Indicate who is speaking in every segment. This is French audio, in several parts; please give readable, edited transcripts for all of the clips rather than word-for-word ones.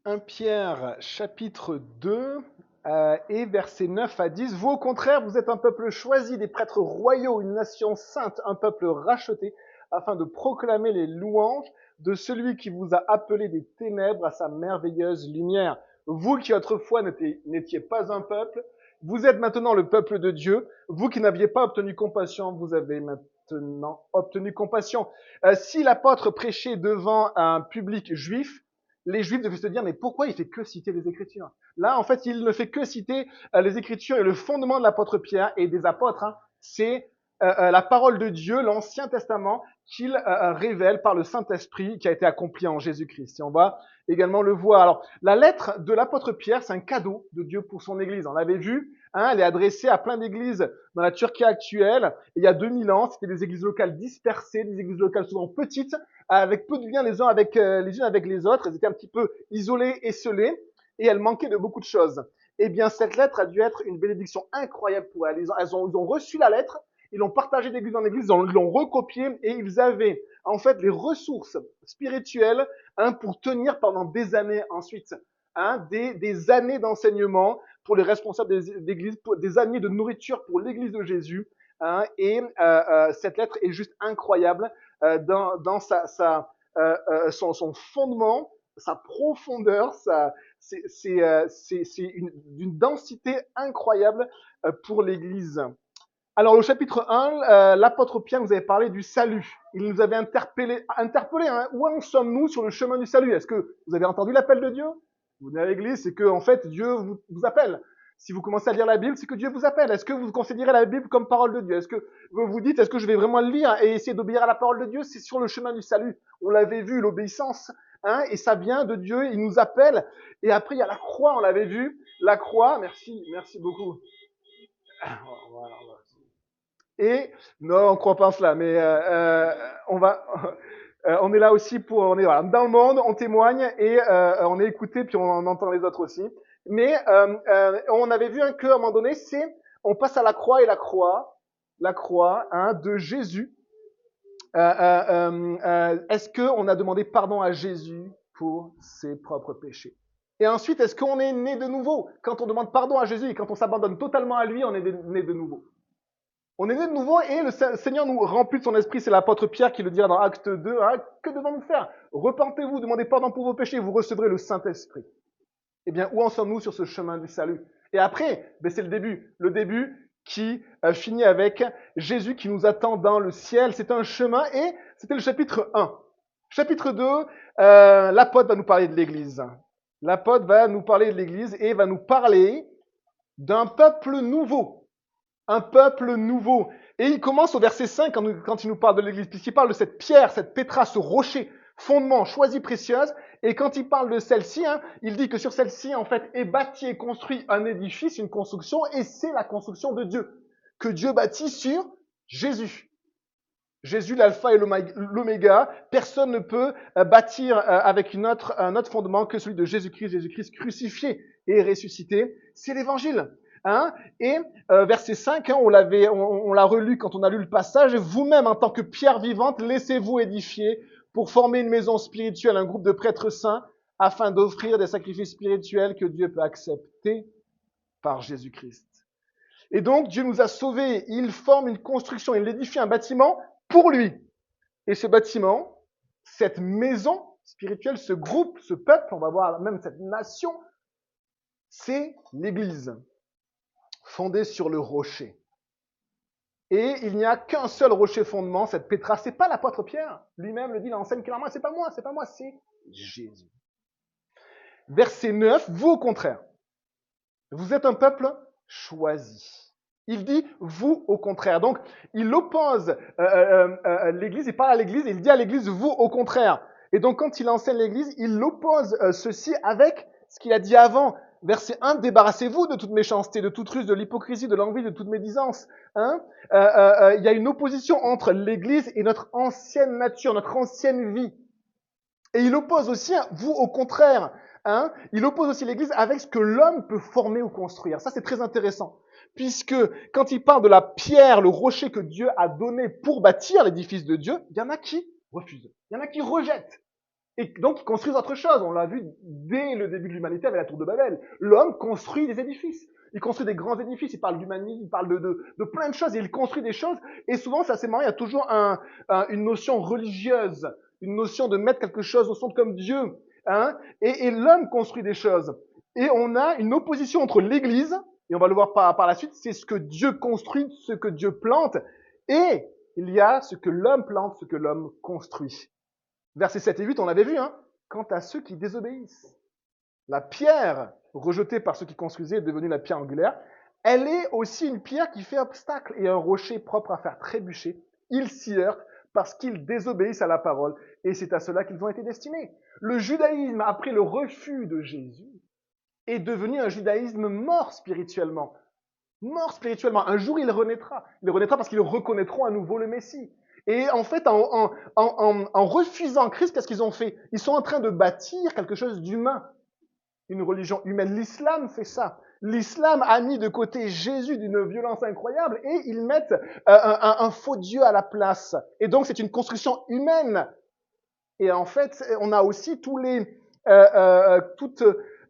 Speaker 1: 1 Pierre chapitre 2 et versets 9 à 10. Vous au contraire, vous êtes un peuple choisi, des prêtres royaux, une nation sainte, un peuple racheté, afin de proclamer les louanges de celui qui vous a appelé des ténèbres à sa merveilleuse lumière. Vous qui autrefois n'étiez pas un peuple, vous êtes maintenant le peuple de Dieu. Vous qui n'aviez pas obtenu compassion, vous avez maintenant obtenu compassion. Si l'apôtre prêchait devant un public juif, les Juifs devaient se dire, mais pourquoi il fait que citer les Écritures? Là, en fait, il ne fait que citer les Écritures et le fondement de l'apôtre Pierre et des apôtres, hein, c'est la parole de Dieu, l'Ancien Testament, qu'il révèle par le Saint-Esprit qui a été accompli en Jésus-Christ. Et on va également le voir. Alors, la lettre de l'apôtre Pierre, c'est un cadeau de Dieu pour son Église. On l'avait vu, hein, elle est adressée à plein d'églises dans la Turquie actuelle. Et il y a 2000 ans, c'était des églises locales dispersées, des églises locales souvent petites, avec peu de liens les unes avec les autres. Elles étaient un petit peu isolées, esselées, et elles manquaient de beaucoup de choses. Eh bien, cette lettre a dû être une bénédiction incroyable pour elles. Ils ont reçu la lettre, ils l'ont partagée d'église en église, ils l'ont recopiée, et ils avaient en fait les ressources spirituelles, hein, pour tenir pendant des années ensuite, hein, des années d'enseignement pour les responsables d'église, des années de nourriture pour l'église de Jésus. Hein, et cette lettre est juste incroyable dans son fondement, sa profondeur, c'est d'une densité incroyable pour l'Église. Alors, au chapitre 1, l'apôtre Pierre nous avait parlé du salut. Il nous avait interpellé, hein, où en sommes-nous sur le chemin du salut? Est-ce que vous avez entendu l'appel de Dieu? Vous venez à l'église, c'est que en fait Dieu vous appelle. Si vous commencez à lire la Bible, c'est que Dieu vous appelle. Est-ce que vous considérez la Bible comme parole de Dieu? Est-ce que vous vous dites, est-ce que je vais vraiment le lire et essayer d'obéir à la parole de Dieu? C'est sur le chemin du salut. On l'avait vu, l'obéissance, hein, et ça vient de Dieu. Il nous appelle. Et après, il y a la croix, on l'avait vu. La croix, merci beaucoup. Voilà. Et non, on ne croit pas en cela, mais on va, on est là aussi pour, on est voilà, dans le monde, on témoigne et on est écouté, puis on entend les autres aussi. Mais on avait vu un que à un moment donné, c'est, on passe à la croix et la croix, hein, de Jésus. Est-ce qu'on a demandé pardon à Jésus pour ses propres péchés? Et ensuite, est-ce qu'on est né de nouveau? Quand on demande pardon à Jésus et quand on s'abandonne totalement à lui, on est né de nouveau. On est né de nouveau et le Seigneur nous remplit de son esprit. C'est l'apôtre Pierre qui le dira dans Acte 2. Hein, que devons-nous faire? Repentez-vous, demandez pardon pour vos péchés et vous recevrez le Saint-Esprit. Eh bien, où en sommes-nous sur ce chemin du salut? Et après, ben, c'est le début. Le début qui finit avec Jésus qui nous attend dans le ciel. C'est un chemin et c'était le chapitre 1. Chapitre 2, l'apôtre va nous parler de l'Église. L'apôtre va nous parler de l'Église et va nous parler d'un peuple nouveau. Un peuple nouveau. Et il commence au verset 5 quand il nous parle de l'Église, puisqu'il parle de cette pierre, cette pétra, ce rocher, fondement, choisi, précieuse. Et quand il parle de celle-ci, hein, il dit que sur celle-ci, en fait, est bâti et construit un édifice, une construction, et c'est la construction de Dieu, que Dieu bâtit sur Jésus. Jésus, l'alpha et l'oméga. Personne ne peut bâtir avec un autre fondement que celui de Jésus-Christ, Jésus-Christ crucifié et ressuscité. C'est l'évangile. Hein? Et verset 5, hein, on l'a relu quand on a lu le passage. Vous-même, en tant que pierre vivante, laissez-vous édifier pour former une maison spirituelle, un groupe de prêtres saints, afin d'offrir des sacrifices spirituels que Dieu peut accepter par Jésus-Christ. Et donc, Dieu nous a sauvés. Il forme une construction, il édifie un bâtiment pour lui. Et ce bâtiment, cette maison spirituelle, ce groupe, ce peuple, on va voir même cette nation, c'est l'Église, fondée sur le rocher. Et il n'y a qu'un seul rocher fondement, cette pétra. C'est pas l'apôtre Pierre, lui-même le dit, l'enseigne clairement, c'est pas moi, c'est Jésus. Verset 9, vous au contraire, vous êtes un peuple choisi. Il dit vous au contraire. Donc, il oppose l'Église, il parle à l'Église, et il dit à l'Église vous au contraire. Et donc, quand il enseigne l'Église, il oppose ceci avec ce qu'il a dit avant. Verset 1, débarrassez-vous de toute méchanceté, de toute ruse, de l'hypocrisie, de l'envie, de toute médisance. Hein, il y a une opposition entre l'Église et notre ancienne nature, notre ancienne vie. Et il oppose aussi vous au contraire. Hein, il oppose aussi l'Église avec ce que l'homme peut former ou construire. Ça, c'est très intéressant. Puisque quand il parle de la pierre, le rocher que Dieu a donné pour bâtir l'édifice de Dieu, il y en a qui refusent, il y en a qui rejettent. Et donc, ils construisent autre chose. On l'a vu dès le début de l'humanité avec la tour de Babel. L'homme construit des édifices. Il construit des grands édifices. Il parle d'humanisme, il parle de plein de choses. Et il construit des choses. Et souvent, c'est assez marrant, il y a toujours une notion religieuse, une notion de mettre quelque chose au centre comme Dieu. Hein, et l'homme construit des choses. Et on a une opposition entre l'Église, et on va le voir par la suite, c'est ce que Dieu construit, ce que Dieu plante, et il y a ce que l'homme plante, ce que l'homme construit. Versets 7 et 8, on l'avait vu, hein. Quant à ceux qui désobéissent, la pierre rejetée par ceux qui construisaient est devenue la pierre angulaire. Elle est aussi une pierre qui fait obstacle et un rocher propre à faire trébucher. Ils s'y heurtent parce qu'ils désobéissent à la parole et c'est à cela qu'ils ont été destinés. Le judaïsme, après le refus de Jésus, est devenu un judaïsme mort spirituellement. Mort spirituellement. Un jour, il renaîtra. Il renaîtra parce qu'ils reconnaîtront à nouveau le Messie. Et en fait, en refusant Christ, qu'est-ce qu'ils ont fait? Ils sont en train de bâtir quelque chose d'humain. Une religion humaine. L'islam fait ça. L'islam a mis de côté Jésus d'une violence incroyable et ils mettent un faux Dieu à la place. Et donc, c'est une construction humaine. Et en fait, on a aussi toutes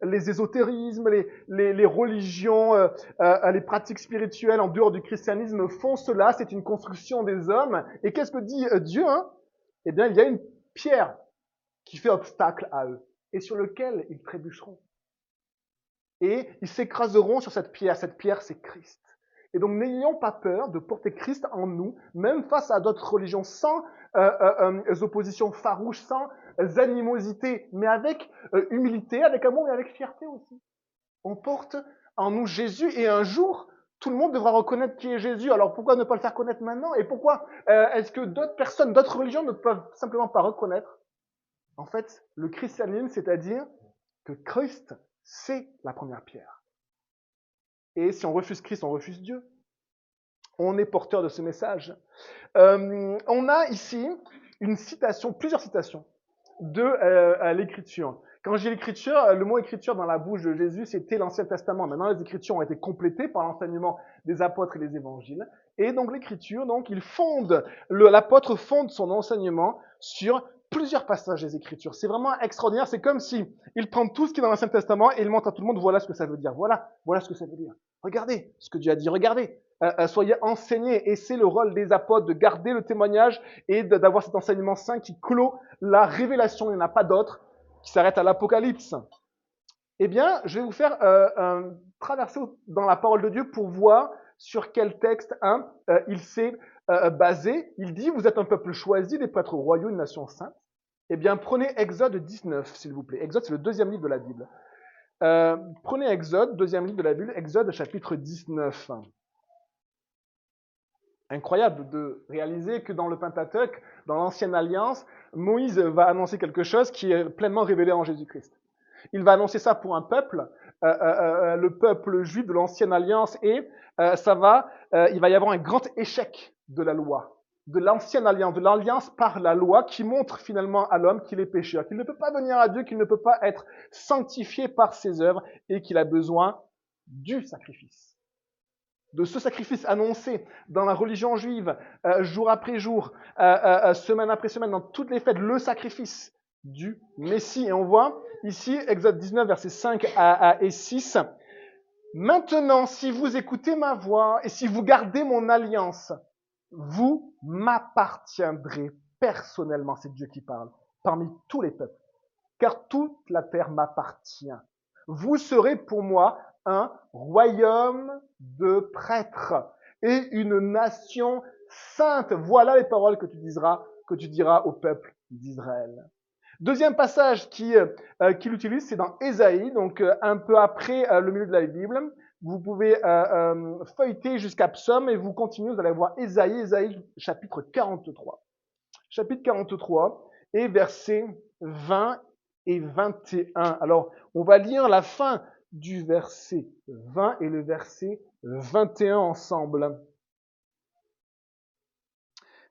Speaker 1: les ésotérismes, les religions, les pratiques spirituelles en dehors du christianisme font cela. C'est une construction des hommes. Et qu'est-ce que dit Dieu, hein? Eh bien, il y a une pierre qui fait obstacle à eux et sur lequel ils trébucheront. Et ils s'écraseront sur cette pierre. Cette pierre, c'est Christ. Et donc, n'ayons pas peur de porter Christ en nous, même face à d'autres religions, sans oppositions farouches, sans animosité, mais avec humilité, avec amour et avec fierté aussi. On porte en nous Jésus et un jour, tout le monde devra reconnaître qui est Jésus. Alors pourquoi ne pas le faire connaître maintenant? Et pourquoi est-ce que d'autres personnes, d'autres religions ne peuvent simplement pas reconnaître? En fait, le christianisme, c'est-à-dire que Christ, c'est la première pierre. Et si on refuse Christ, on refuse Dieu. On est porteur de ce message. On a ici une citation, plusieurs citations de l'Écriture. Quand j'ai l'Écriture, le mot Écriture dans la bouche de Jésus, c'était l'Ancien Testament. Maintenant, les Écritures ont été complétées par l'enseignement des apôtres et des évangiles. Et donc l'Écriture, donc, l'apôtre fonde son enseignement sur plusieurs passages des Écritures. C'est vraiment extraordinaire. C'est comme si il prend tout ce qui est dans l'Ancien Testament et il montre à tout le monde, voilà ce que ça veut dire. Voilà ce que ça veut dire. Regardez ce que Dieu a dit. Regardez. Soyez enseignés. Et c'est le rôle des apôtres de garder le témoignage et d'avoir cet enseignement saint qui clôt la révélation. Il n'y en a pas d'autre qui s'arrête à l'Apocalypse. Eh bien, je vais vous faire traverser dans la parole de Dieu pour voir sur quel texte il s'est basé. Il dit, vous êtes un peuple choisi, des prêtres royaux, une nation sainte. Eh bien, prenez Exode 19, s'il vous plaît. Exode, c'est le deuxième livre de la Bible. Prenez Exode, deuxième livre de la Bible, Exode chapitre 19. Incroyable de réaliser que dans le Pentateuque, dans l'Ancienne Alliance, Moïse va annoncer quelque chose qui est pleinement révélé en Jésus-Christ. Il va annoncer ça pour un peuple, le peuple juif de l'Ancienne Alliance, et il va y avoir un grand échec de la loi, de l'Ancienne Alliance, de l'Alliance par la loi, qui montre finalement à l'homme qu'il est pécheur, qu'il ne peut pas venir à Dieu, qu'il ne peut pas être sanctifié par ses œuvres, et qu'il a besoin du sacrifice. De ce sacrifice annoncé dans la religion juive, jour après jour, semaine après semaine, dans toutes les fêtes, le sacrifice du Messie. Et on voit ici, Exode 19, versets 5 et 6, « Maintenant, si vous écoutez ma voix et si vous gardez mon alliance, vous m'appartiendrez personnellement, c'est Dieu qui parle, parmi tous les peuples, car toute la terre m'appartient. Vous serez pour moi un royaume de prêtres et une nation sainte. Voilà les paroles que tu diras au peuple d'Israël. » Deuxième passage qu'il utilise, c'est dans Ésaïe, donc un peu après le milieu de la Bible. Vous pouvez feuilleter jusqu'à Psaume et vous continuez, vous allez voir Ésaïe chapitre 43. Chapitre 43 et versets 20 et 21. Alors, on va lire la fin du verset 20 et le verset 21 ensemble.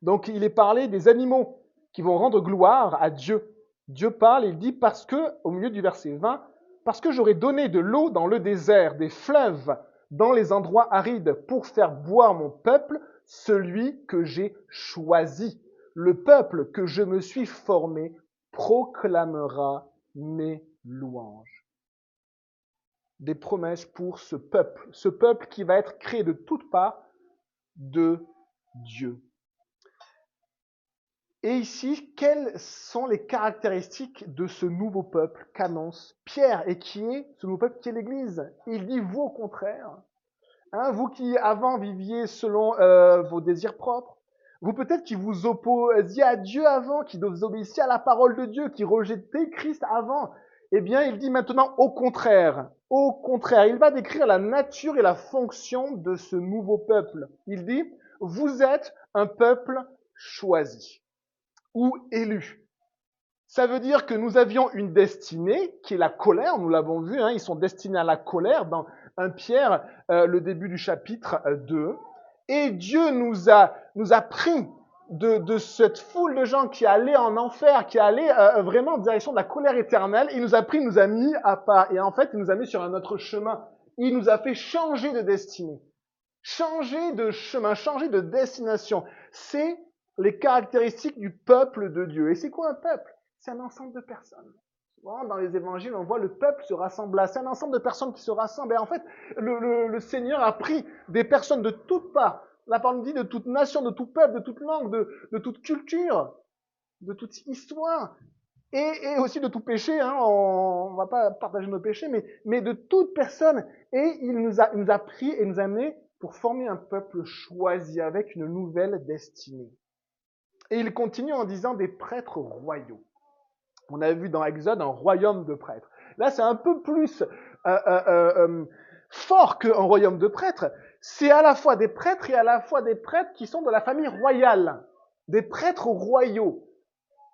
Speaker 1: Donc, il est parlé des animaux qui vont rendre gloire à Dieu. Dieu parle, il dit, parce que, au milieu du verset 20, parce que j'aurai donné de l'eau dans le désert, des fleuves dans les endroits arides, pour faire boire mon peuple, celui que j'ai choisi, le peuple que je me suis formé proclamera mes louanges. Des promesses pour ce peuple qui va être créé de toutes parts de Dieu. Et ici, quelles sont les caractéristiques de ce nouveau peuple qu'annonce Pierre et qui est ce nouveau peuple qui est l'Église? Il dit, vous au contraire, vous qui avant viviez selon vos désirs propres, vous peut-être qui vous opposiez à Dieu avant, qui vous obéissiez à la parole de Dieu, qui rejetiez Christ avant, eh bien il dit maintenant au contraire, il va décrire la nature et la fonction de ce nouveau peuple. Il dit, vous êtes un peuple choisi ou élu. Ça veut dire que nous avions une destinée qui est la colère, nous l'avons vu, ils sont destinés à la colère dans 1 Pierre, le début du chapitre 2. Et Dieu nous a pris de cette foule de gens qui allaient en enfer, qui allaient vraiment en direction de la colère éternelle. Il nous a pris, il nous a mis à part. Et en fait, il nous a mis sur un autre chemin. Il nous a fait changer de destinée, changer de chemin, changer de destination. C'est les caractéristiques du peuple de Dieu. Et c'est quoi un peuple? C'est un ensemble de personnes. Souvent, dans les évangiles, on voit le peuple se rassemble là. C'est un ensemble de personnes qui se rassemblent. Et en fait, le Seigneur a pris des personnes de toutes parts. La parole dit de toute nation, de tout peuple, de toute langue, de toute culture, de toute histoire. Et aussi de tout péché. On ne va pas partager nos péchés, mais de toute personne. Et il nous a pris et nous a amenés pour former un peuple choisi avec une nouvelle destinée. Et il continue en disant des prêtres royaux. On a vu dans Exode un royaume de prêtres. Là, c'est un peu plus fort qu'un royaume de prêtres. C'est à la fois des prêtres et à la fois des prêtres qui sont de la famille royale, des prêtres royaux.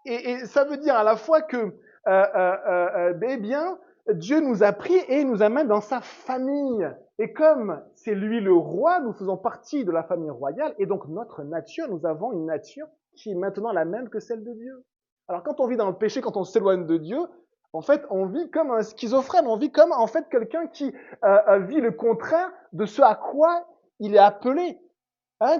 Speaker 1: Et ça veut dire à la fois que, eh bien, Dieu nous a pris et nous amène dans sa famille. Et comme c'est lui le roi, nous faisons partie de la famille royale. Et donc notre nature, nous avons une nature qui est maintenant la même que celle de Dieu. Alors quand on vit dans le péché, quand on s'éloigne de Dieu, en fait, on vit comme un schizophrène. On vit comme en fait quelqu'un qui vit le contraire de ce à quoi il est appelé.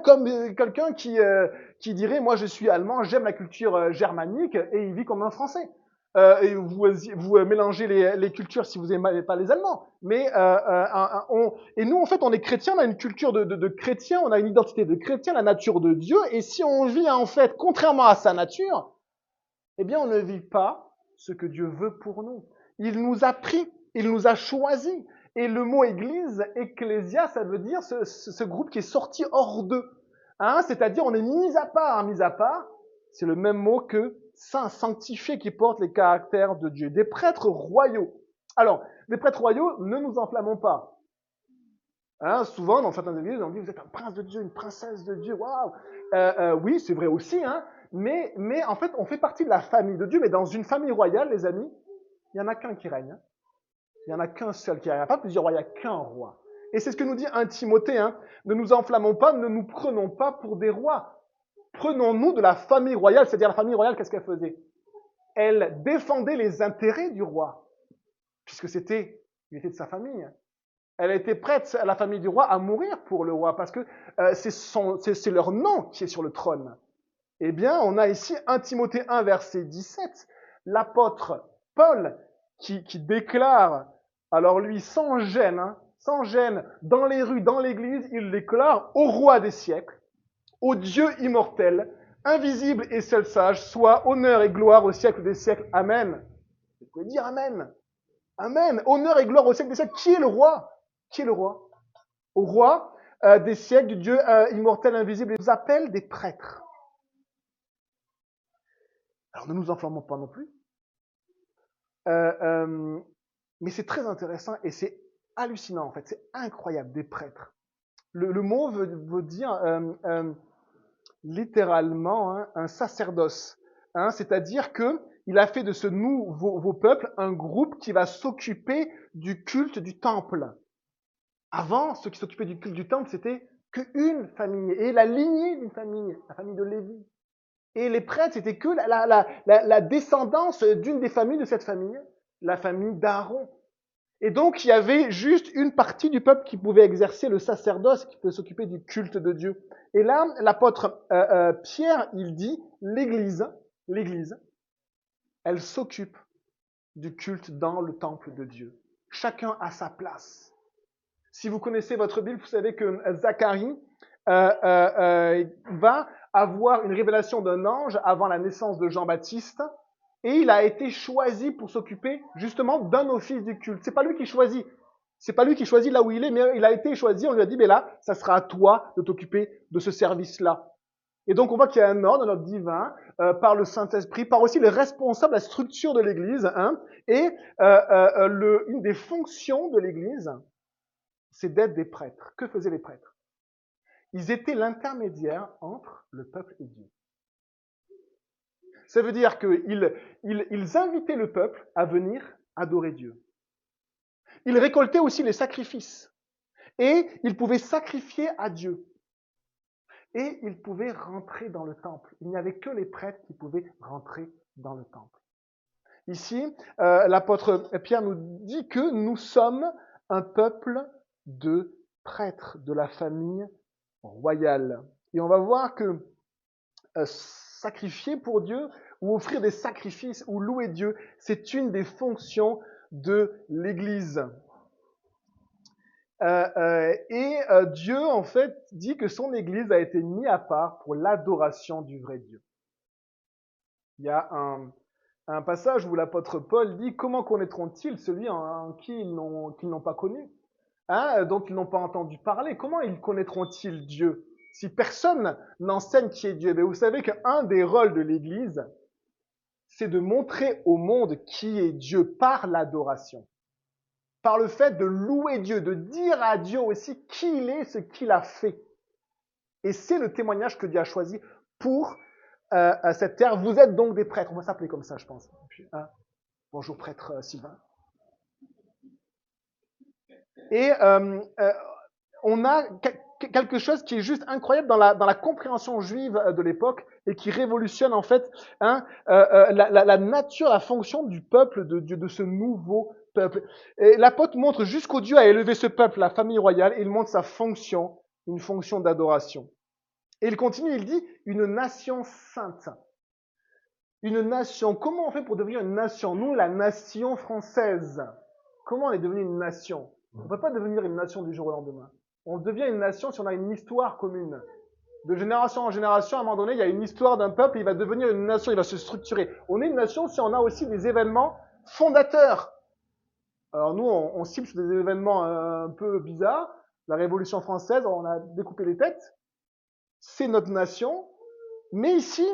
Speaker 1: Comme quelqu'un qui dirait, moi je suis allemand, j'aime la culture germanique, et il vit comme un Français. Et vous mélangez les cultures si vous n'aimez pas les Allemands. Mais et nous, en fait, on est chrétiens, on a une culture de chrétien, on a une identité de chrétien, la nature de Dieu. Et si on vit en fait contrairement à sa nature, eh bien, on ne vit pas ce que Dieu veut pour nous. Il nous a pris, il nous a choisis. Et le mot église, ecclésia, ça veut dire ce groupe qui est sorti hors d'eux. C'est-à-dire, on est mis à part. Mis à part, c'est le même mot que saint, sanctifié, qui porte les caractères de Dieu. Des prêtres royaux. Alors, des prêtres royaux, ne nous enflammons pas. Souvent, dans certaines églises, on dit, vous êtes un prince de Dieu, une princesse de Dieu, waouh. Oui, c'est vrai aussi, mais en fait, on fait partie de la famille de Dieu, mais dans une famille royale, les amis, il n'y en a qu'un qui règne. Il n'y en a qu'un seul qui règne. Il n'y a pas plusieurs rois, il n'y a qu'un roi. Et c'est ce que nous dit 1 Timothée. Ne nous enflammons pas, ne nous prenons pas pour des rois. Prenons-nous de la famille royale, c'est-à-dire la famille royale, qu'est-ce qu'elle faisait? Elle défendait les intérêts du roi, puisque il était de sa famille. Elle était prête, la famille du roi, à mourir pour le roi, parce que c'est leur nom qui est sur le trône. Eh bien, on a ici 1 Timothée 1, verset 17, l'apôtre Paul qui déclare, alors lui, sans gêne, dans les rues, dans l'église, il déclare au roi des siècles, au Dieu immortel, invisible et seul sage, soit honneur et gloire au siècle des siècles. Amen. Vous pouvez dire Amen. Amen. Honneur et gloire au siècle des siècles. Qui est le roi? Qui est le roi? Au roi des siècles, du Dieu immortel, invisible. Il nous appelle des prêtres. Alors ne nous enflammons pas non plus. Mais c'est très intéressant et c'est hallucinant en fait. C'est incroyable, des prêtres. Le mot veut dire littéralement un sacerdoce. C'est-à-dire que il a fait de ce nouveau peuple un groupe qui va s'occuper du culte du temple. Avant, ceux qui s'occupaient du culte du temple, c'était qu'une famille, et la lignée d'une famille, la famille de Lévi. Et les prêtres, c'était que la descendance d'une des familles de cette famille, la famille d'Aaron. Et donc, il y avait juste une partie du peuple qui pouvait exercer le sacerdoce, qui pouvait s'occuper du culte de Dieu. Et là, l'apôtre Pierre, il dit, l'Église, elle s'occupe du culte dans le temple de Dieu. Chacun a sa place. Si vous connaissez votre Bible, vous savez que Zacharie va avoir une révélation d'un ange avant la naissance de Jean-Baptiste, et il a été choisi pour s'occuper justement d'un office du culte. C'est pas lui qui choisit. C'est pas lui qui choisit là où il est, mais il a été choisi. On lui a dit, mais là, ça sera à toi de t'occuper de ce service-là. Et donc, on voit qu'il y a un ordre divin par le Saint-Esprit, par aussi les responsables, la structure de l'Église. Hein, et une des fonctions de l'Église, c'est d'être des prêtres. Que faisaient les prêtres? Ils étaient l'intermédiaire entre le peuple et Dieu. Ça veut dire qu'ils invitaient le peuple à venir adorer Dieu. Ils récoltaient aussi les sacrifices. Et ils pouvaient sacrifier à Dieu. Et ils pouvaient rentrer dans le temple. Il n'y avait que les prêtres qui pouvaient rentrer dans le temple. Ici, l'apôtre Pierre nous dit que nous sommes un peuple de prêtres de la famille royale. Et on va voir que sacrifier pour Dieu ou offrir des sacrifices ou louer Dieu, c'est une des fonctions de l'Église. Dieu, en fait, dit que son Église a été mise à part pour l'adoration du vrai Dieu. Il y a un passage où l'apôtre Paul dit « Comment connaîtront-ils celui en qui qu'ils n'ont pas connu, hein, dont ils n'ont pas entendu parler? Comment ils connaîtront-ils Dieu si personne n'enseigne qui est Dieu ?» Mais vous savez qu'un des rôles de l'Église, c'est de montrer au monde qui est Dieu par l'adoration. Par le fait de louer Dieu, de dire à Dieu aussi qui il est, ce qu'il a fait. Et c'est le témoignage que Dieu a choisi pour cette terre. Vous êtes donc des prêtres. On va s'appeler comme ça, je pense. Bonjour, prêtre Sylvain. Et on a quelque chose qui est juste incroyable dans la compréhension juive de l'époque et qui révolutionne en fait la nature, la fonction du peuple de Dieu, de ce nouveau peuple. Et l'apôtre montre jusqu'où Dieu a élevé ce peuple, la famille royale, et il montre sa fonction, une fonction d'adoration. Et il continue, il dit, une nation sainte. Une nation. Comment on fait pour devenir une nation? Nous, la nation française. Comment on est devenu une nation? On ne peut pas devenir une nation du jour au lendemain. On devient une nation si on a une histoire commune. De génération en génération, à un moment donné, il y a une histoire d'un peuple, il va devenir une nation, il va se structurer. On est une nation si on a aussi des événements fondateurs. Alors nous, on cible sur des événements un peu bizarres. La Révolution française, on a découpé les têtes. C'est notre nation. Mais ici,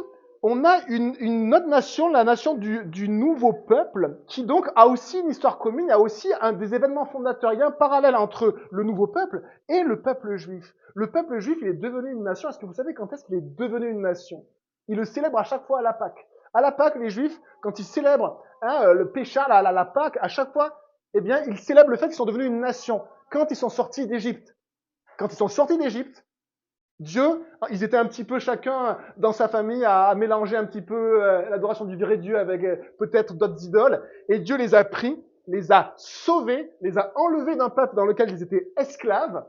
Speaker 1: on a une autre nation, la nation du nouveau peuple, qui donc a aussi une histoire commune, il y a aussi des événements fondateurs. Il y a un parallèle entre le nouveau peuple et le peuple juif. Le peuple juif, il est devenu une nation. Est-ce que vous savez quand est-ce qu'il est devenu une nation? Il le célèbre à chaque fois à la Pâque. À la Pâque, les juifs, quand ils célèbrent le Pécha, la Pâque, à chaque fois, eh bien, ils célèbrent le fait qu'ils sont devenus une nation. Quand ils sont sortis d'Égypte. Quand ils sont sortis d'Égypte, Dieu, ils étaient un petit peu chacun dans sa famille à mélanger un petit peu l'adoration du vrai Dieu avec peut-être d'autres idoles. Et Dieu les a pris, les a sauvés, les a enlevés d'un peuple dans lequel ils étaient esclaves.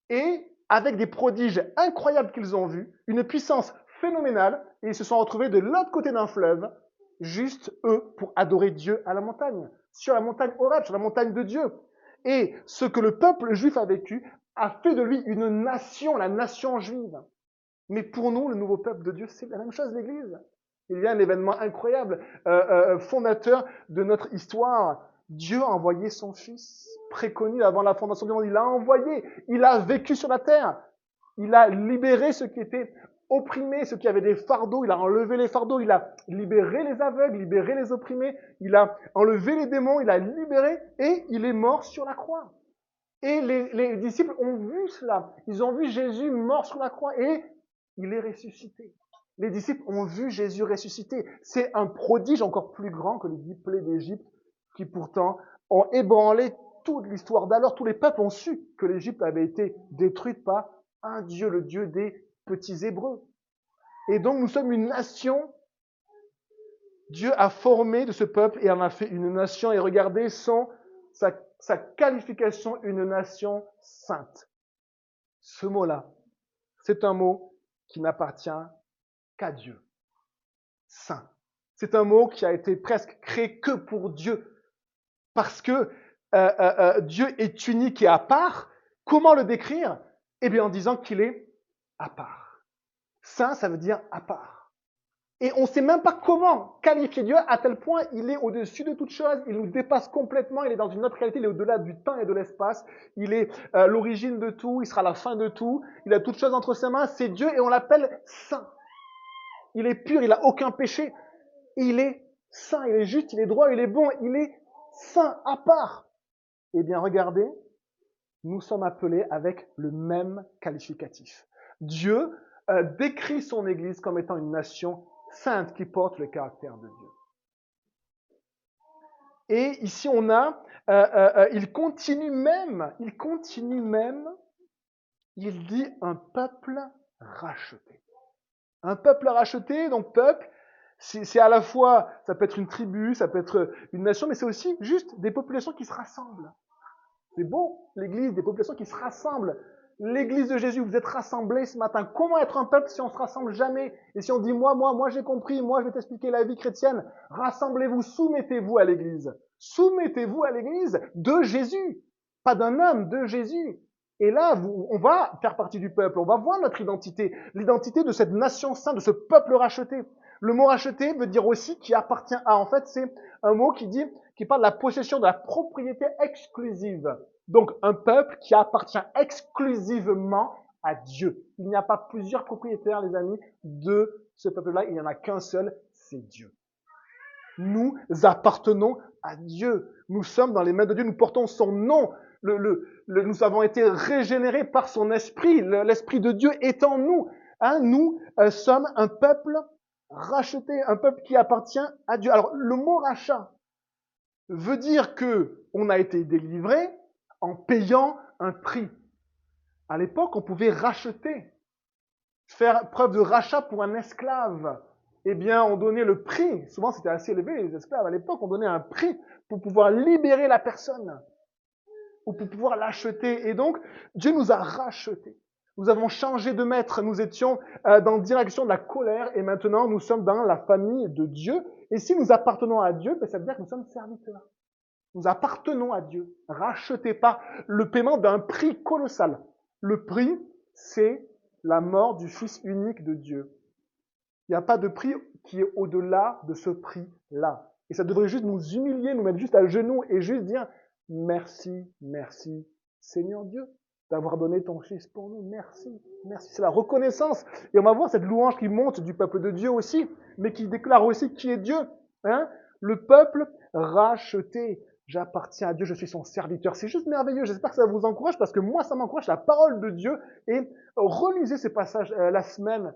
Speaker 1: Et avec des prodiges incroyables qu'ils ont vus, une puissance phénoménale, et ils se sont retrouvés de l'autre côté d'un fleuve, juste eux, pour adorer Dieu à la montagne, sur la montagne Horeb, sur la montagne de Dieu. Et ce que le peuple juif a vécu a fait de lui une nation, la nation juive. Mais pour nous, le nouveau peuple de Dieu, c'est la même chose, l'Église. Il y a un événement incroyable, fondateur de notre histoire. Dieu a envoyé son Fils, préconnu avant la fondation du monde. Il l'a envoyé, il a vécu sur la terre. Il a libéré ceux qui étaient opprimés, ceux qui avaient des fardeaux. Il a enlevé les fardeaux, il a libéré les aveugles, libéré les opprimés. Il a enlevé les démons, il a libéré et il est mort sur la croix. Et les disciples ont vu cela. Ils ont vu Jésus mort sur la croix et il est ressuscité. Les disciples ont vu Jésus ressuscité. C'est un prodige encore plus grand que les 10 plaies d'Égypte qui pourtant ont ébranlé toute l'histoire d'alors. Tous les peuples ont su que l'Égypte avait été détruite par un Dieu, le Dieu des petits Hébreux. Et donc nous sommes une nation. Dieu a formé de ce peuple et en a fait une nation. Et regardez sa qualification, une nation sainte. Ce mot-là, c'est un mot qui n'appartient qu'à Dieu. Saint. C'est un mot qui a été presque créé que pour Dieu. Parce que Dieu est unique et à part. Comment le décrire? Eh bien, en disant qu'il est à part. Saint, ça veut dire à part. Et on ne sait même pas comment qualifier Dieu à tel point il est au-dessus de toute chose, il nous dépasse complètement, il est dans une autre réalité, il est au-delà du temps et de l'espace, il est l'origine de tout, il sera la fin de tout, il a toutes choses entre ses mains, c'est Dieu et on l'appelle saint. Il est pur, il n'a aucun péché, il est saint, il est juste, il est droit, il est bon, il est saint, à part. Eh bien regardez, nous sommes appelés avec le même qualificatif. Dieu décrit son Église comme étant une nation sainte qui porte le caractère de Dieu. Et ici on a, il continue même, il dit un peuple racheté. Un peuple racheté, donc peuple, c'est à la fois, ça peut être une tribu, ça peut être une nation, mais c'est aussi juste des populations qui se rassemblent. C'est beau, l'Église, des populations qui se rassemblent. L'Église de Jésus, vous êtes rassemblés ce matin. Comment être un peuple si on se rassemble jamais? Et si on dit, moi j'ai compris, moi je vais t'expliquer la vie chrétienne. Rassemblez-vous, soumettez-vous à l'Église. Soumettez-vous à l'Église de Jésus. Pas d'un homme, de Jésus. Et là, on va faire partie du peuple. On va voir notre identité. L'identité de cette nation sainte, de ce peuple racheté. Le mot racheté veut dire aussi qui appartient à. En fait, c'est un mot qui parle de la possession, de la propriété exclusive. Donc, un peuple qui appartient exclusivement à Dieu. Il n'y a pas plusieurs propriétaires, les amis, de ce peuple-là. Il n'y en a qu'un seul, c'est Dieu. Nous appartenons à Dieu. Nous sommes dans les mains de Dieu. Nous portons son nom. Nous avons été régénérés par son esprit. L'esprit de Dieu est en nous. Nous sommes un peuple racheté, un peuple qui appartient à Dieu. Alors, le mot rachat veut dire que on a été délivré en payant un prix. À l'époque, on pouvait racheter, faire preuve de rachat pour un esclave. Eh bien, on donnait le prix. Souvent, c'était assez élevé, les esclaves. À l'époque, on donnait un prix pour pouvoir libérer la personne ou pour pouvoir l'acheter. Et donc, Dieu nous a rachetés. Nous avons changé de maître. Nous étions dans la direction de la colère et maintenant, nous sommes dans la famille de Dieu. Et si nous appartenons à Dieu, ça veut dire que nous sommes serviteurs. Nous appartenons à Dieu, rachetés par le paiement d'un prix colossal. Le prix, c'est la mort du Fils unique de Dieu. Il n'y a pas de prix qui est au-delà de ce prix-là. Et ça devrait juste nous humilier, nous mettre juste à genoux et juste dire merci, merci, Seigneur Dieu, d'avoir donné ton Fils pour nous. Merci, merci. C'est la reconnaissance. Et on va voir cette louange qui monte du peuple de Dieu aussi, mais qui déclare aussi qui est Dieu. Le peuple racheté. J'appartiens à Dieu, je suis son serviteur. C'est juste merveilleux. J'espère que ça vous encourage parce que moi, ça m'encourage la parole de Dieu. Et relisez ces passages la semaine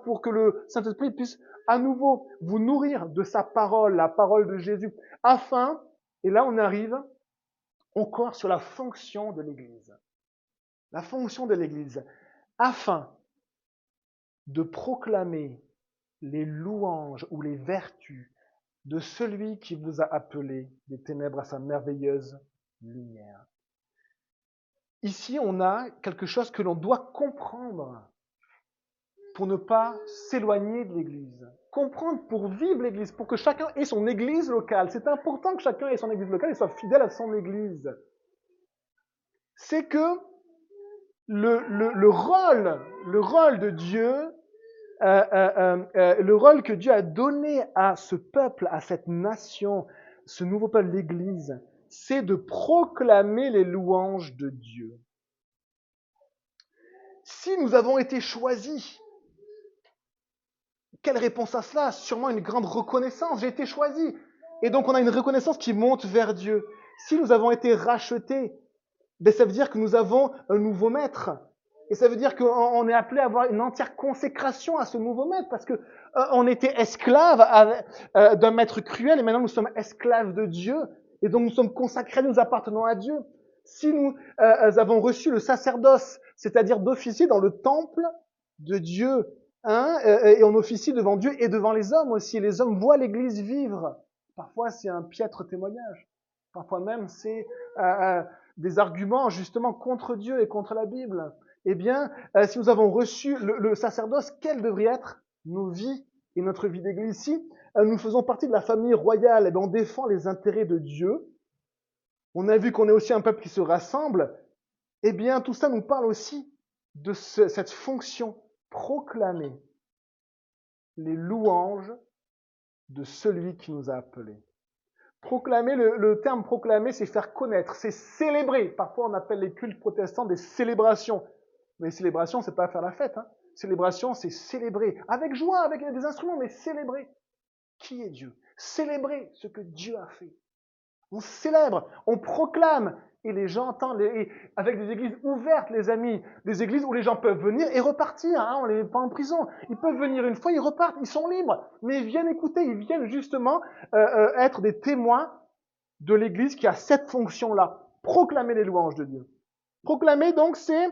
Speaker 1: pour que le Saint-Esprit puisse à nouveau vous nourrir de sa parole, la parole de Jésus, afin, et là on arrive encore sur la fonction de l'Église. La fonction de l'Église, afin de proclamer les louanges ou les vertus de celui qui vous a appelé des ténèbres à sa merveilleuse lumière. Ici, on a quelque chose que l'on doit comprendre pour ne pas s'éloigner de l'Église. Comprendre pour vivre l'Église, pour que chacun ait son Église locale. C'est important que chacun ait son Église locale et soit fidèle à son Église. C'est que le rôle de Dieu, le rôle que Dieu a donné à ce peuple, à cette nation, ce nouveau peuple, l'Église, c'est de proclamer les louanges de Dieu. Si nous avons été choisis, quelle réponse à cela? Sûrement une grande reconnaissance. J'ai été choisi. Et donc on a une reconnaissance qui monte vers Dieu. Si nous avons été rachetés, ça veut dire que nous avons un nouveau maître. Et ça veut dire qu'on est appelé à avoir une entière consécration à ce nouveau maître, parce que on était esclaves d'un maître cruel, et maintenant nous sommes esclaves de Dieu, et donc nous sommes consacrés, nous appartenons à Dieu. Si nous avons reçu le sacerdoce, c'est-à-dire d'officier dans le temple de Dieu, et on officie devant Dieu et devant les hommes aussi. Les hommes voient l'Église vivre. Parfois, c'est un piètre témoignage. Parfois même, c'est des arguments justement contre Dieu et contre la Bible. Eh bien, si nous avons reçu le sacerdoce, quelles devraient être nos vies et notre vie d'Église? Si nous faisons partie de la famille royale, on défend les intérêts de Dieu. On a vu qu'on est aussi un peuple qui se rassemble. Eh bien, tout ça nous parle aussi de cette fonction, proclamer les louanges de celui qui nous a appelés. Proclamer, le terme proclamer, c'est faire connaître, c'est célébrer. Parfois, on appelle les cultes protestants des célébrations. Mais célébration, c'est pas faire la fête. Célébration, c'est célébrer. Avec joie, avec des instruments, mais célébrer qui est Dieu. Célébrer ce que Dieu a fait. On célèbre, on proclame. Et les gens entendent, avec des églises ouvertes, les amis. Des églises où les gens peuvent venir et repartir. On les met pas en prison. Ils peuvent venir une fois, ils repartent, ils sont libres. Mais ils viennent écouter, ils viennent justement être des témoins de l'église qui a cette fonction-là. Proclamer les louanges de Dieu. Proclamer, donc, c'est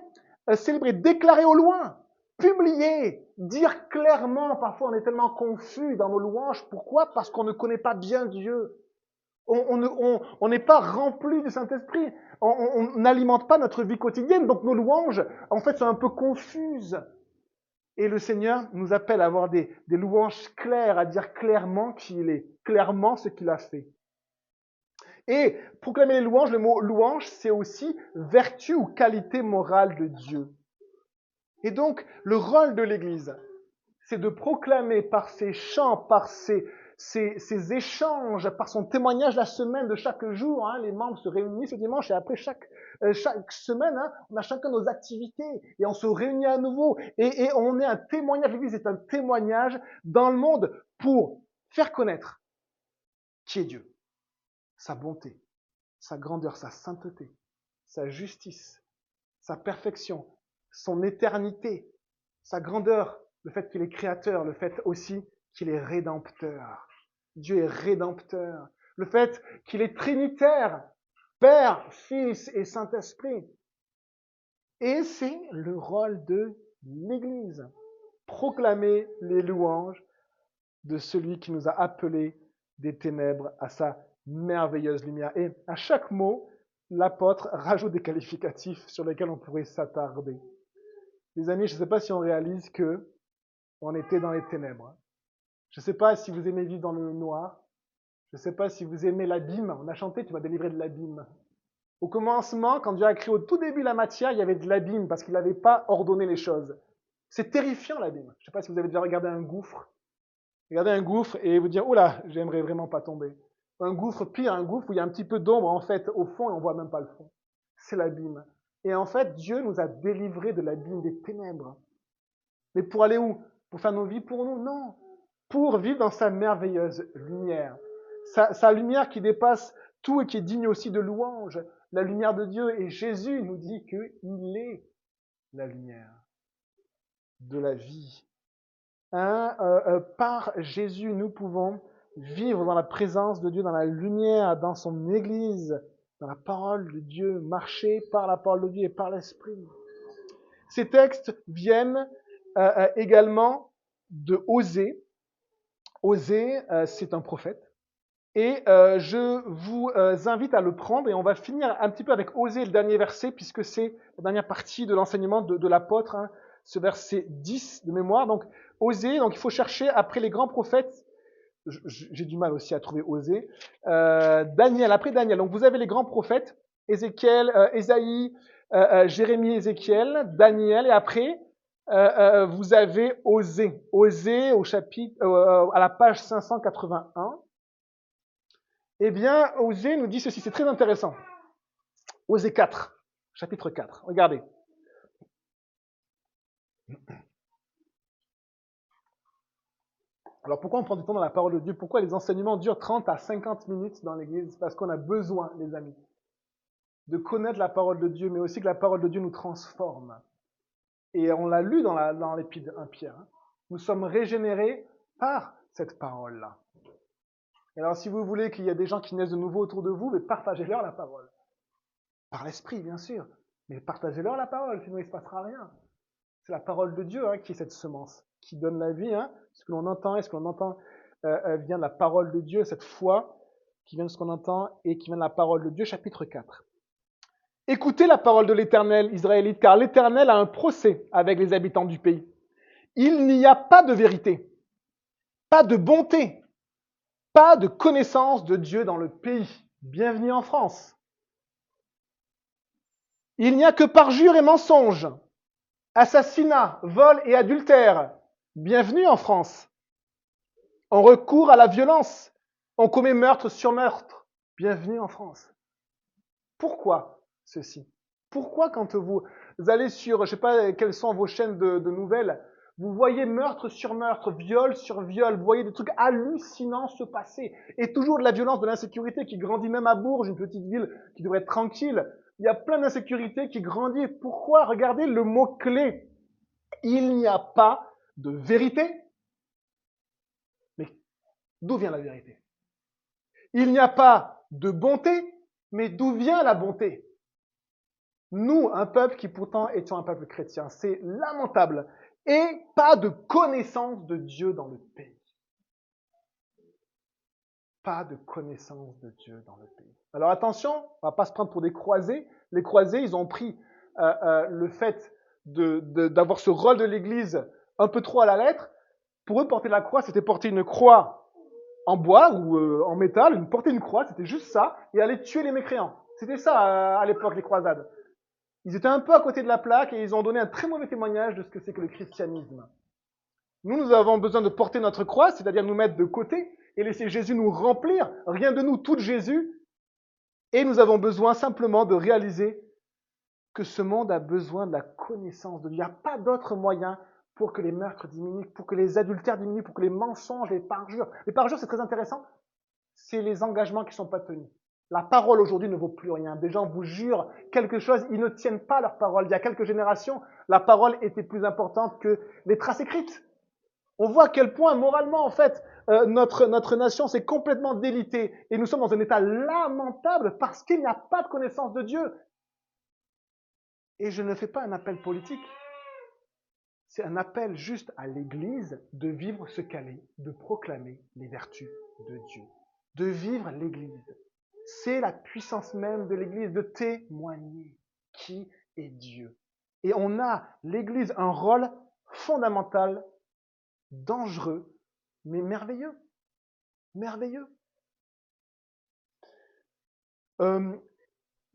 Speaker 1: célébrer, déclarer au loin, publier, dire clairement. Parfois, on est tellement confus dans nos louanges. Pourquoi? Parce qu'on ne connaît pas bien Dieu. On n'est pas rempli du Saint-Esprit. On n'alimente pas notre vie quotidienne. Donc, nos louanges, en fait, sont un peu confuses. Et le Seigneur nous appelle à avoir des louanges claires, à dire clairement qui il est, clairement ce qu'il a fait. Et proclamer les louanges, le mot louange, c'est aussi vertu ou qualité morale de Dieu. Et donc, le rôle de l'Église, c'est de proclamer par ses chants, par ses échanges, par son témoignage la semaine de chaque jour. Les membres se réunissent le dimanche et après chaque semaine, on a chacun nos activités et on se réunit à nouveau. Et on est un témoignage, l'Église est un témoignage dans le monde pour faire connaître qui est Dieu. Sa bonté, sa grandeur, sa sainteté, sa justice, sa perfection, son éternité, sa grandeur, le fait qu'il est créateur, le fait aussi qu'il est rédempteur. Dieu est rédempteur. Le fait qu'il est trinitaire, Père, Fils et Saint-Esprit. Et c'est le rôle de l'Église. Proclamer les louanges de celui qui nous a appelés des ténèbres à sa merveilleuse lumière. Et à chaque mot, l'apôtre rajoute des qualificatifs sur lesquels on pourrait s'attarder. Les amis, je ne sais pas si on réalise que on était dans les ténèbres. Je ne sais pas si vous aimez vivre dans le noir. Je ne sais pas si vous aimez l'abîme. On a chanté, tu m'as délivré de l'abîme. Au commencement, quand Dieu a créé au tout début la matière, il y avait de l'abîme parce qu'il n'avait pas ordonné les choses. C'est terrifiant l'abîme. Je ne sais pas si vous avez déjà regardé un gouffre. Regardez un gouffre et vous dire, oula, j'aimerais vraiment pas tomber. Un gouffre, pire, un gouffre où il y a un petit peu d'ombre en fait au fond et on voit même pas le fond. C'est l'abîme. Et en fait, Dieu nous a délivrés de l'abîme des ténèbres. Mais pour aller où? Pour faire nos vies pour nous? Non. Pour vivre dans sa merveilleuse lumière. Sa lumière qui dépasse tout et qui est digne aussi de louange. La lumière de Dieu. Et Jésus nous dit qu'il est la lumière de la vie. Par Jésus, nous pouvons vivre dans la présence de Dieu, dans la lumière, dans son Église, dans la parole de Dieu, marcher par la parole de Dieu et par l'Esprit. Ces textes viennent également de Osée. Osée, c'est un prophète. Et je vous invite à le prendre et on va finir un petit peu avec Osée, le dernier verset, puisque c'est la dernière partie de l'enseignement de l'apôtre, ce verset 10 de mémoire. Donc, Osée, donc il faut chercher après les grands prophètes. J'ai du mal aussi à trouver Osée. Daniel, après Daniel. Donc, vous avez les grands prophètes, Ézéchiel, Ésaïe, Jérémie, Ézéchiel, Daniel, et après, vous avez Osée. Osée au chapitre, à la page 581. Eh bien, Osée nous dit ceci, c'est très intéressant. Osée 4, chapitre 4. Regardez. Alors pourquoi on prend du temps dans la parole de Dieu? Pourquoi les enseignements durent 30 à 50 minutes dans l'église? Parce qu'on a besoin, les amis, de connaître la parole de Dieu, mais aussi que la parole de Dieu nous transforme. Et on l'a lu dans l'épître de 1 Pierre. Nous sommes régénérés par cette parole-là. Et alors si vous voulez qu'il y ait des gens qui naissent de nouveau autour de vous, mais partagez-leur la parole. Par l'esprit, bien sûr. Mais partagez-leur la parole, sinon il ne se passera rien. C'est la parole de Dieu qui est cette semence, qui donne la vie. Ce que l'on entend et ce que l'on entend vient de la parole de Dieu, cette foi qui vient de ce qu'on entend et qui vient de la parole de Dieu, chapitre 4. Écoutez la parole de l'Éternel, Israélite, car l'Éternel a un procès avec les habitants du pays. Il n'y a pas de vérité, pas de bonté, Pas de connaissance de Dieu dans le pays. Bienvenue en France. Il n'y a que parjure et mensonge, assassinat, vol et adultère. Bienvenue en France. On recourt à la violence. On commet meurtre sur meurtre. Bienvenue en France. Pourquoi ceci? Pourquoi quand vous allez sur, je ne sais pas quelles sont vos chaînes de nouvelles, vous voyez meurtre sur meurtre, viol sur viol, vous voyez des trucs hallucinants se passer. Et toujours de la violence, de l'insécurité qui grandit même à Bourges, une petite ville qui devrait être tranquille. Il y a plein d'insécurité qui grandit. Pourquoi? Regardez le mot-clé. Il n'y a pas de vérité. Mais d'où vient la vérité? Il n'y a pas de bonté, mais d'où vient la bonté? Nous, un peuple qui pourtant étions un peuple chrétien, c'est lamentable. Et pas de connaissance de Dieu dans le pays. Pas de connaissance de Dieu dans le pays. Alors attention, on ne va pas se prendre pour des croisés. Les croisés, ils ont pris le fait d'avoir ce rôle de l'Église un peu trop à la lettre. Pour eux, porter la croix, c'était porter une croix en bois ou en métal. Porter une croix, c'était juste ça, et aller tuer les mécréants. C'était ça à l'époque, les croisades. Ils étaient un peu à côté de la plaque et ils ont donné un très mauvais témoignage de ce que c'est que le christianisme. Nous avons besoin de porter notre croix, c'est-à-dire nous mettre de côté et laisser Jésus nous remplir. Rien de nous, tout de Jésus. Et nous avons besoin simplement de réaliser que ce monde a besoin de la connaissance de Dieu. Il n'y a pas d'autre moyen pour que les meurtres diminuent, pour que les adultères diminuent, pour que les mensonges, les parjures. Les parjures, c'est très intéressant. C'est les engagements qui ne sont pas tenus. La parole aujourd'hui ne vaut plus rien. Des gens vous jurent quelque chose, ils ne tiennent pas leur parole. Il y a quelques générations, la parole était plus importante que les traces écrites. On voit à quel point, moralement, en fait, notre nation s'est complètement délitée. Et nous sommes dans un état lamentable parce qu'il n'y a pas de connaissance de Dieu. Et je ne fais pas un appel politique. C'est un appel juste à l'Église de vivre ce qu'elle est, de proclamer les vertus de Dieu. De vivre l'Église. C'est la puissance même de l'Église, de témoigner qui est Dieu. Et on a, l'Église, un rôle fondamental, dangereux, mais merveilleux. Merveilleux.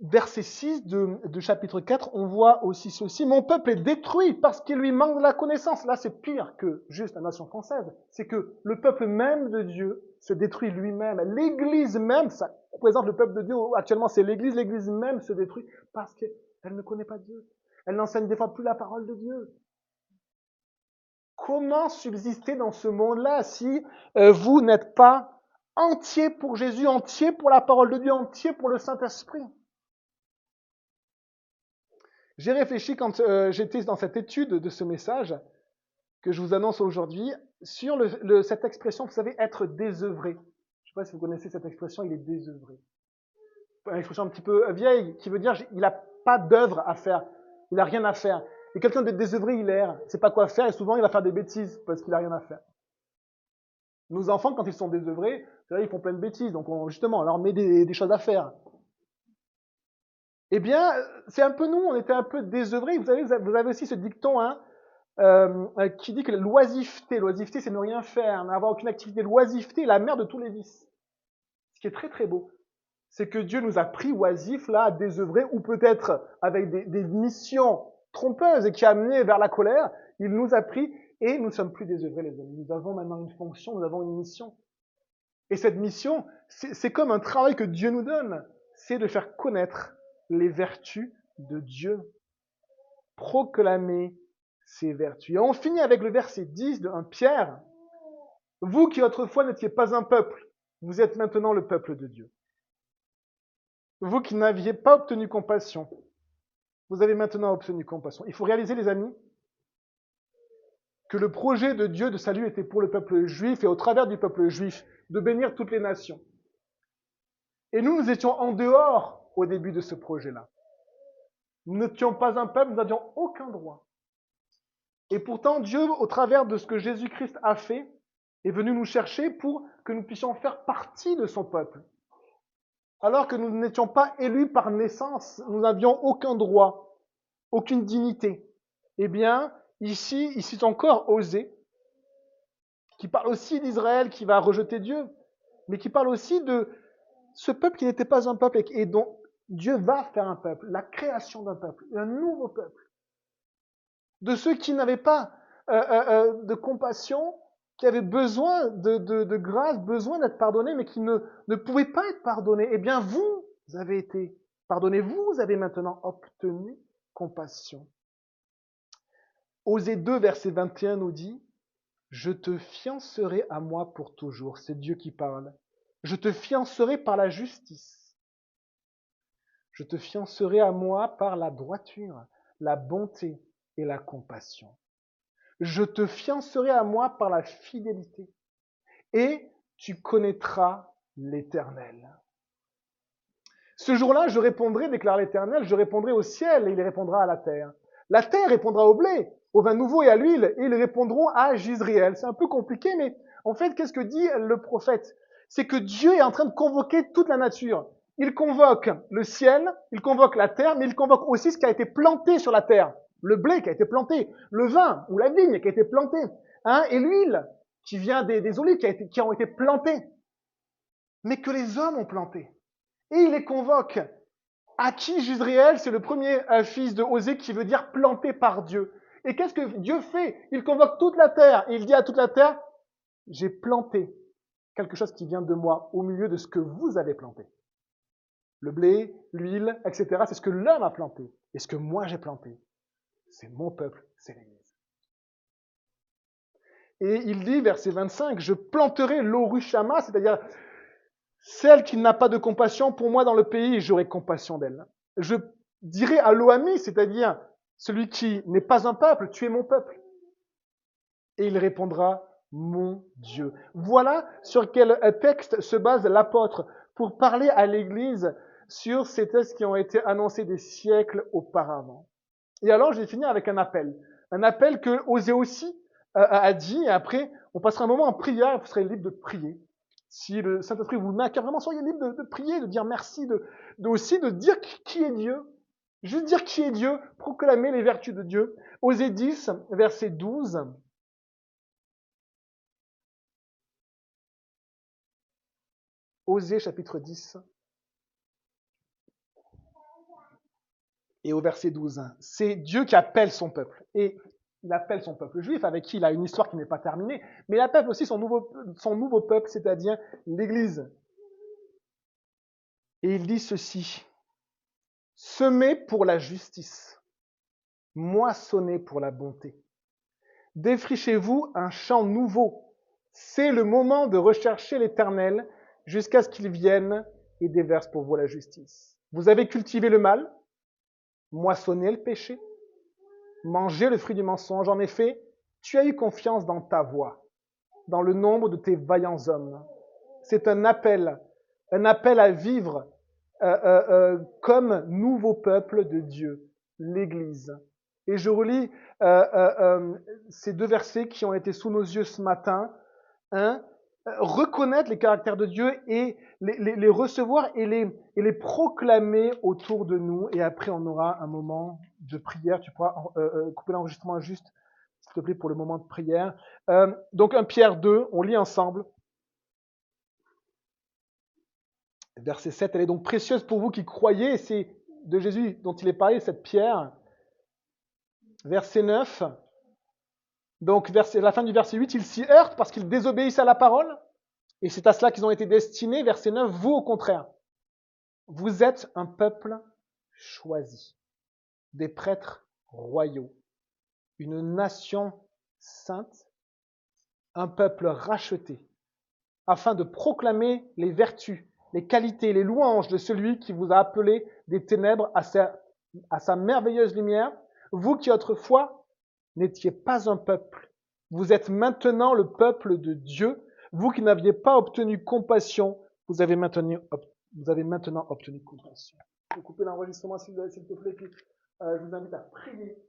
Speaker 1: Verset 6 de chapitre 4, on voit aussi ceci. Mon peuple est détruit parce qu'il lui manque de la connaissance. Là, c'est pire que juste la nation française. C'est que le peuple même de Dieu se détruit lui-même. L'Église même, ça représente le peuple de Dieu. Actuellement, c'est l'Église. L'Église même se détruit parce qu'elle ne connaît pas Dieu. Elle n'enseigne des fois plus la parole de Dieu. Comment subsister dans ce monde-là si vous n'êtes pas entier pour Jésus, entier pour la parole de Dieu, entier pour le Saint-Esprit? J'ai réfléchi quand j'étais dans cette étude de ce message que je vous annonce aujourd'hui sur cette expression, vous savez, être désœuvré. Je ne sais pas si vous connaissez cette expression, il est désœuvré. Une expression un petit peu vieille qui veut dire il n'a pas d'œuvre à faire, il n'a rien à faire. Et quelqu'un de désœuvré, il erre, il ne sait pas quoi faire et souvent il va faire des bêtises parce qu'il n'a rien à faire. Nos enfants, quand ils sont désœuvrés, ils font plein de bêtises, donc justement, on leur met des choses à faire. Eh bien, c'est un peu nous, on était un peu désœuvrés. Vous avez aussi ce dicton qui dit que l'oisiveté, c'est ne rien faire, n'avoir aucune activité. L'oisiveté est la mère de tous les vices. Ce qui est très très beau, c'est que Dieu nous a pris oisifs là, à désœuvrer, ou peut-être avec des missions trompeuses et qui a amené vers la colère. Il nous a pris et nous ne sommes plus désœuvrés, les amis. Nous avons maintenant une fonction, nous avons une mission. Et cette mission, c'est comme un travail que Dieu nous donne. C'est de faire connaître les vertus de Dieu. Proclamer ses vertus. Et on finit avec le verset 10 de 1 Pierre. Vous qui autrefois n'étiez pas un peuple, vous êtes maintenant le peuple de Dieu. Vous qui n'aviez pas obtenu compassion, vous avez maintenant obtenu compassion. Il faut réaliser, les amis, que le projet de Dieu de salut était pour le peuple juif et au travers du peuple juif de bénir toutes les nations. Et nous étions en dehors au début de ce projet-là. Nous n'étions pas un peuple, nous n'avions aucun droit. Et pourtant, Dieu, au travers de ce que Jésus-Christ a fait, est venu nous chercher pour que nous puissions faire partie de son peuple. Alors que nous n'étions pas élus par naissance, nous n'avions aucun droit, aucune dignité. Eh bien, ici, il cite encore Osée, qui parle aussi d'Israël qui va rejeter Dieu. mais qui parle aussi de ce peuple qui n'était pas un peuple et dont Dieu va faire un peuple, la création d'un peuple, un nouveau peuple. De ceux qui n'avaient pas de compassion, qui avaient besoin de grâce, besoin d'être pardonnés, mais qui ne pouvaient pas être pardonnés. Eh bien, vous avez été pardonnés, vous avez maintenant obtenu compassion. Osée 2, verset 21 nous dit, « Je te fiancerai à moi pour toujours. » C'est Dieu qui parle. « Je te fiancerai par la justice. Je te fiancerai à moi par la droiture, la bonté et la compassion. Je te fiancerai à moi par la fidélité. Et tu connaîtras l'Éternel. » Ce jour-là, je répondrai, déclare l'Éternel, je répondrai au ciel et il répondra à la terre. La terre répondra au blé, au vin nouveau et à l'huile, et ils répondront à Jisraël. C'est un peu compliqué, mais en fait, qu'est-ce que dit le prophète? C'est que Dieu est en train de convoquer toute la nature. Il convoque le ciel, il convoque la terre, mais il convoque aussi ce qui a été planté sur la terre. Le blé qui a été planté, le vin ou la vigne qui a été plantée, et l'huile qui vient des olives qui ont été plantées, mais que les hommes ont planté. Et il les convoque. À qui Jisraël, c'est le premier fils de Osée qui veut dire planté par Dieu. Et qu'est-ce que Dieu fait? Il convoque toute la terre et il dit à toute la terre, j'ai planté quelque chose qui vient de moi au milieu de ce que vous avez planté. Le blé, l'huile, etc. C'est ce que l'homme a planté. Et ce que moi j'ai planté, c'est mon peuple, c'est l'Église. Et il dit, verset 25, je planterai l'Orushama, c'est-à-dire celle qui n'a pas de compassion pour moi dans le pays, j'aurai compassion d'elle. Je dirai à l'Oami, c'est-à-dire celui qui n'est pas un peuple, tu es mon peuple. Et il répondra, mon Dieu. Voilà sur quel texte se base l'apôtre pour parler à l'Église sur ces textes qui ont été annoncés des siècles auparavant. Et alors, je vais finir avec un appel. Un appel que Osée aussi a dit, et après, on passera un moment en prière, et vous serez libre de prier. Si le Saint-Esprit vous met à cœur, vraiment soyez libre de prier, de dire merci, aussi de dire qui est Dieu. Juste dire qui est Dieu, proclamer les vertus de Dieu. Osée 10, verset 12. Osée chapitre 10. Et au verset 12. C'est Dieu qui appelle son peuple. Et il appelle son peuple juif, avec qui il a une histoire qui n'est pas terminée, mais il appelle aussi son nouveau peuple, c'est-à-dire l'Église. Et il dit ceci, « Semez pour la justice, moissonnez pour la bonté. Défrichez-vous un champ nouveau. C'est le moment de rechercher l'Éternel jusqu'à ce qu'il vienne et déverse pour vous la justice. Vous avez cultivé le mal, moissonné le péché, mangé le fruit du mensonge. En effet, tu as eu confiance dans ta voix, dans le nombre de tes vaillants hommes. » C'est un appel à vivre comme nouveau peuple de Dieu, l'Église. Et je relis ces deux versets qui ont été sous nos yeux ce matin. Reconnaître les caractères de Dieu et les recevoir et les proclamer autour de nous. Et après, on aura un moment de prière. Tu pourras couper l'enregistrement juste, s'il te plaît, pour le moment de prière. Donc, 1 Pierre 2, on lit ensemble. Verset 7, elle est donc précieuse pour vous qui croyez. C'est de Jésus dont il est parlé, cette pierre. Verset 9. Donc, la fin du verset 8, ils s'y heurtent parce qu'ils désobéissent à la parole. Et c'est à cela qu'ils ont été destinés. Verset 9, vous au contraire, vous êtes un peuple choisi, des prêtres royaux, une nation sainte, un peuple racheté, afin de proclamer les vertus, les qualités, les louanges de celui qui vous a appelé des ténèbres à sa merveilleuse lumière. Vous qui autrefois n'étiez pas un peuple, vous êtes maintenant le peuple de Dieu. Vous qui n'aviez pas obtenu compassion, vous avez maintenant obtenu compassion. Je vais couper l'enregistrement s'il te plaît, puis je vous invite à prier